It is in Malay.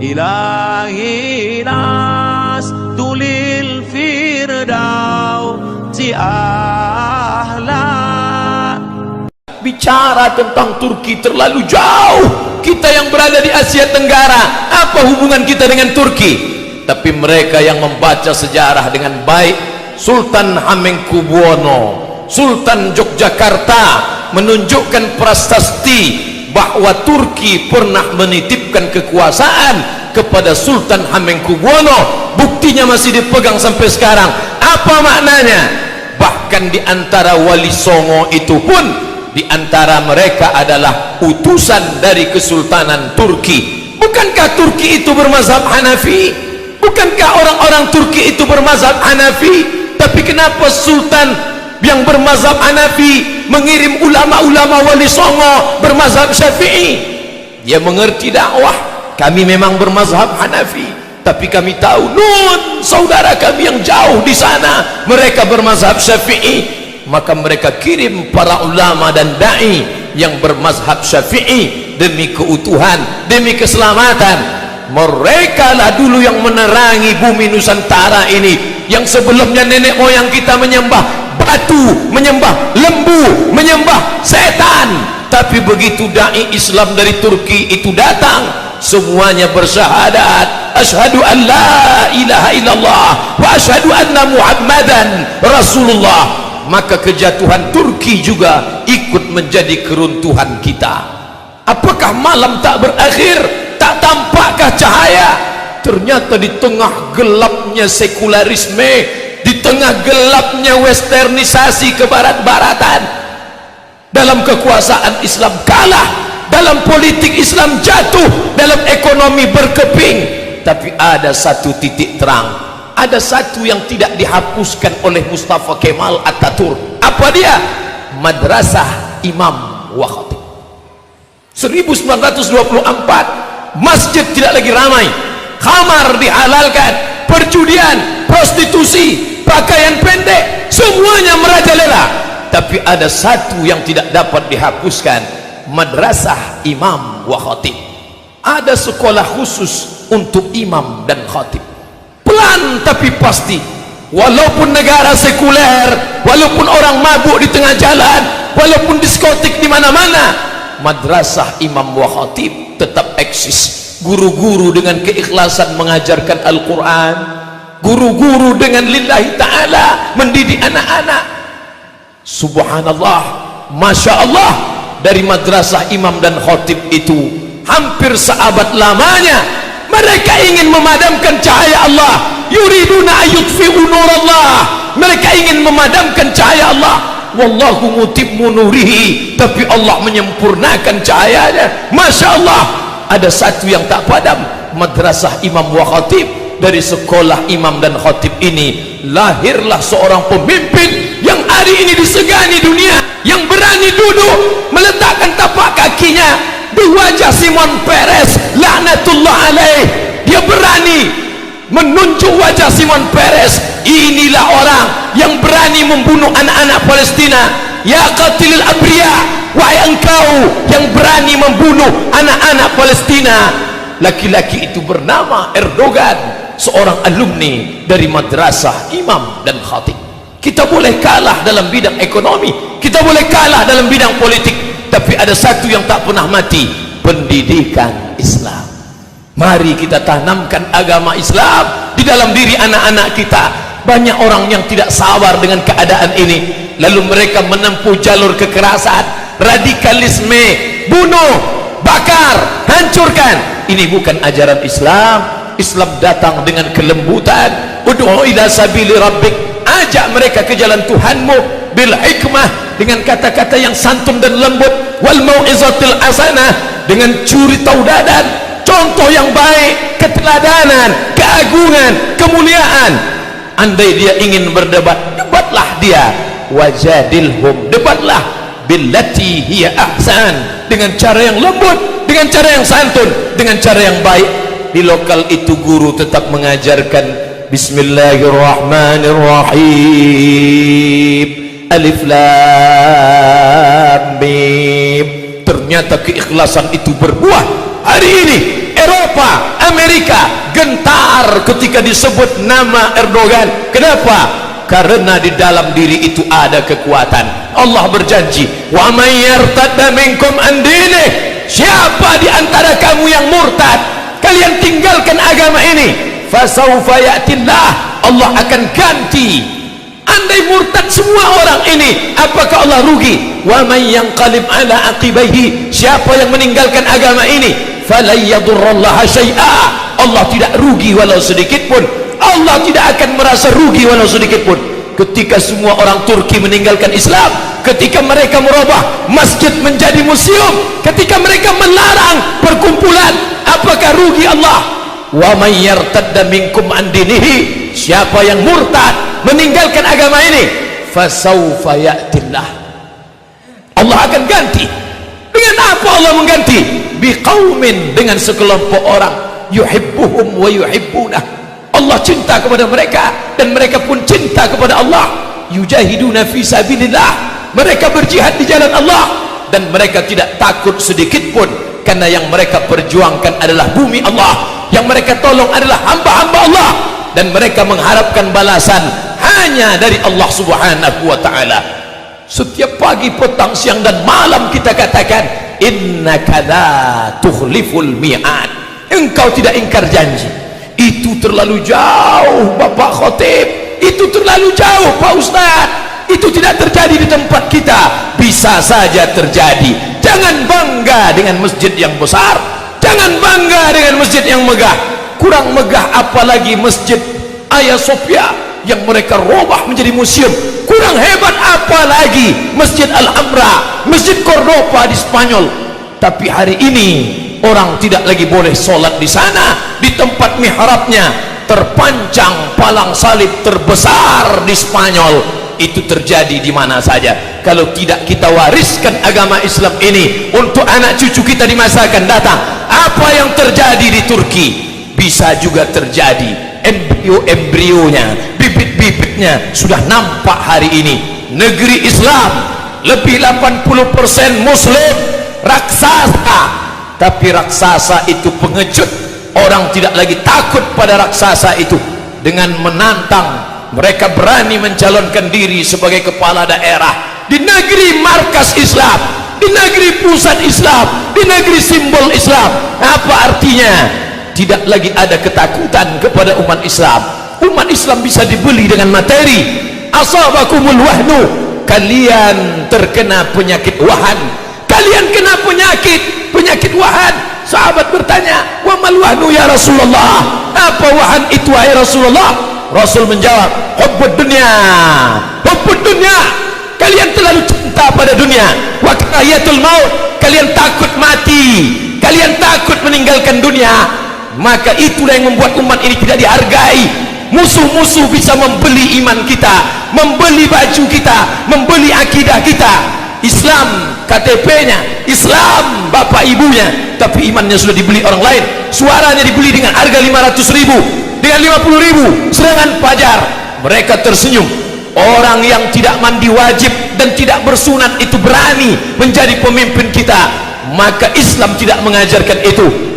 إلهي لست للفردوس أهلا. Bicara tentang Turki terlalu jauh. Kita yang berada di Asia Tenggara, apa hubungan kita dengan Turki? Tapi mereka yang membaca sejarah dengan baik, Sultan Hamengkubuwono, Sultan Yogyakarta menunjukkan prasasti bahwa Turki pernah menitipkan kekuasaan kepada Sultan Hamengkubuwono. Buktinya masih dipegang sampai sekarang. Apa maknanya? Bahkan di antara Wali Songo itu pun, di antara mereka adalah utusan dari Kesultanan Turki. Bukankah Turki itu bermazhab Hanafi? Bukankah orang-orang Turki itu bermazhab Hanafi? Tapi kenapa Sultan yang bermazhab Hanafi mengirim ulama-ulama Wali Songo bermazhab Syafi'i? Dia mengerti dakwah. Kami memang bermazhab Hanafi, tapi kami tahu nun saudara kami yang jauh di sana mereka bermazhab Syafi'i. Maka mereka kirim para ulama dan da'i yang bermazhab Syafi'i demi keutuhan, demi keselamatan. Mereka lah dulu yang menerangi bumi Nusantara ini, yang sebelumnya nenek moyang kita menyembah batu, menyembah lembu, menyembah setan. Tapi begitu da'i Islam dari Turki itu datang, semuanya bersyahadat asyhadu an la ilaha illallah wa asyhadu anna muhammadan rasulullah. Maka kejatuhan Turki juga ikut menjadi keruntuhan kita. Apakah malam tak berakhir? Tak tampakkah cahaya? Ternyata di tengah gelapnya sekularisme, di tengah gelapnya westernisasi kebarat-baratan, dalam kekuasaan Islam kalah, dalam politik Islam jatuh, dalam ekonomi berkeping. Tapi ada satu titik terang, ada satu yang tidak dihapuskan oleh Mustafa Kemal Atatürk. Apa dia? Madrasah Imam wa Khatib. 1924 masjid tidak lagi ramai, khamar dihalalkan, perjudian, prostitusi, pakaian pendek, semuanya merajalela. Tapi ada satu yang tidak dapat dihapuskan, Madrasah Imam wa Khatib. Ada sekolah khusus untuk imam dan khatib. Pelan tapi pasti, walaupun negara sekuler, walaupun orang mabuk di tengah jalan, walaupun diskotik di mana-mana, Madrasah Imam wa Khatib tetap eksis. Guru-guru dengan keikhlasan mengajarkan Al-Quran, guru-guru dengan lillahi ta'ala mendidik anak-anak. Subhanallah, Masya Allah, dari Madrasah Imam dan Khatib itu hampir seabad lamanya mereka ingin memadamkan cahaya Allah. Yuriduna ayutfi'u nurallah, mereka ingin memadamkan cahaya Allah. Wallahu mutimmu nurihi, tapi Allah menyempurnakan cahayanya. Masya Allah, ada satu yang tak padam, Madrasah Imam wa Khatib. Dari sekolah imam dan khatib ini lahirlah seorang pemimpin yang hari ini disegani dunia, yang berani duduk meletakkan tapak kakinya di wajah Simon Peres laknatullah alaih. Dia berani menunjuk wajah Simon Peres. Inilah orang yang berani membunuh anak-anak Palestina. Ya qatilul abriya, wahai engkau yang berani membunuh anak-anak Palestina. Laki-laki itu bernama Erdogan, seorang alumni dari Madrasah Imam dan Khatib. Kita boleh kalah dalam bidang ekonomi, kita boleh kalah dalam bidang politik, tapi ada satu yang tak pernah mati, pendidikan Islam. Mari kita tanamkan agama Islam di dalam diri anak-anak kita. Banyak orang yang tidak sabar dengan keadaan ini, lalu mereka menempuh jalur kekerasan, radikalisme, bunuh, bakar, hancurkan. Ini bukan ajaran Islam. Islam datang dengan kelembutan. Ud'u ila sabili rabbik, ajak mereka ke jalan Tuhanmu bil hikmah, dengan kata-kata yang santun dan lembut, wal mau'izatil hasanah, dengan curi taudadan, contoh yang baik, keteladanan, keagungan, kemuliaan. Andai dia ingin berdebat, debatlah dia. Wajadilhum, debatlah billati hiya ahsan, dengan cara yang lembut, dengan cara yang santun, dengan cara yang baik. Di lokal itu guru tetap mengajarkan Bismillahirrahmanirrahim, Alif Lam Mim. Ternyata keikhlasan itu berbuah. Hari ini Eropa, Amerika, Amerika gentar ketika disebut nama Erdogan. Kenapa? Karena di dalam diri itu ada kekuatan. Allah berjanji, wa may yartadda minkum an dinih, siapa di antara kamu yang murtad, kalian tinggalkan agama ini, fasawfa ya'tillah, Allah akan ganti. Andai murtad semua orang ini, apakah Allah rugi? Wa may yanqalib ala aqibaihi, siapa yang meninggalkan agama ini, falan yadurrallaha syai'a, Allah tidak rugi walau sedikit pun. Allah tidak akan merasa rugi walau sedikit pun. Ketika semua orang Turki meninggalkan Islam, ketika mereka merubah masjid menjadi museum, ketika mereka melarang perkumpulan, apakah rugi Allah? Wa may yartadda minkum an dinihi, siapa yang murtad meninggalkan agama ini, fasawfa ya'tillah, Allah akan ganti. Dengan apa Allah mengganti? Biqaumin, dengan sekelompok orang, yuhibbuhum wa yuhibbunah, Allah cinta kepada mereka dan mereka pun cinta kepada Allah. Yujahiduna fi sabilillah, mereka berjihad di jalan Allah dan mereka tidak takut sedikit pun, karena yang mereka perjuangkan adalah bumi Allah, yang mereka tolong adalah hamba-hamba Allah, dan mereka mengharapkan balasan hanya dari Allah Subhanahu wa ta'ala. Setiap pagi, petang, siang dan malam kita katakan, innaka la tukhliful mi'ad, engkau tidak ingkar janji. Itu terlalu jauh Bapak Khotib, itu terlalu jauh Pak Ustaz, itu tidak terjadi di tempat kita. Bisa saja terjadi. Jangan bangga dengan masjid yang besar, jangan bangga dengan masjid yang megah. Kurang megah apalagi masjid Hagia Sophia yang mereka robah menjadi museum. Kurang hebat apalagi masjid Al-Hamra, masjid Cordoba di Spanyol. Tapi hari ini orang tidak lagi boleh sholat di sana. Di tempat mihrabnya terpancang palang salib terbesar di Spanyol. Itu terjadi di mana saja. Kalau tidak kita wariskan agama Islam ini untuk anak cucu kita di masa akan datang, apa yang terjadi di Turki bisa juga terjadi. Embrio-embrionya, bibit-bibitnya sudah nampak hari ini. Negeri Islam lebih 80% Muslim, raksasa. Tapi raksasa itu pengecut. Orang tidak lagi takut pada raksasa itu. Dengan menantang, mereka berani mencalonkan diri sebagai kepala daerah di negeri markas Islam, di negeri pusat Islam, di negeri simbol Islam. Apa artinya? Tidak lagi ada ketakutan kepada umat Islam. Umat Islam bisa dibeli dengan materi. Asabakumul wahnu, kalian terkena penyakit wahan, kalian kena penyakit wahan. Sahabat bertanya, wa mal wahnu ya Rasulullah, apa wahan itu wahai Rasulullah? Rasul menjawab, hubbud dunya, hubbud dunya, kalian terlalu cinta pada dunia. Wa karahiyatul maut, kalian takut mati, kalian takut meninggalkan dunia. Maka itulah yang membuat umat ini tidak dihargai. Musuh-musuh bisa membeli iman kita, membeli baju kita, membeli akidah kita. Islam KTP-nya, Islam bapak ibunya, tapi imannya sudah dibeli orang lain. Suaranya dibeli dengan harga 500.000, dengan 50.000 serangan pajar. Mereka tersenyum. Orang yang tidak mandi wajib dan tidak bersunat itu berani menjadi pemimpin kita. Maka Islam tidak mengajarkan itu.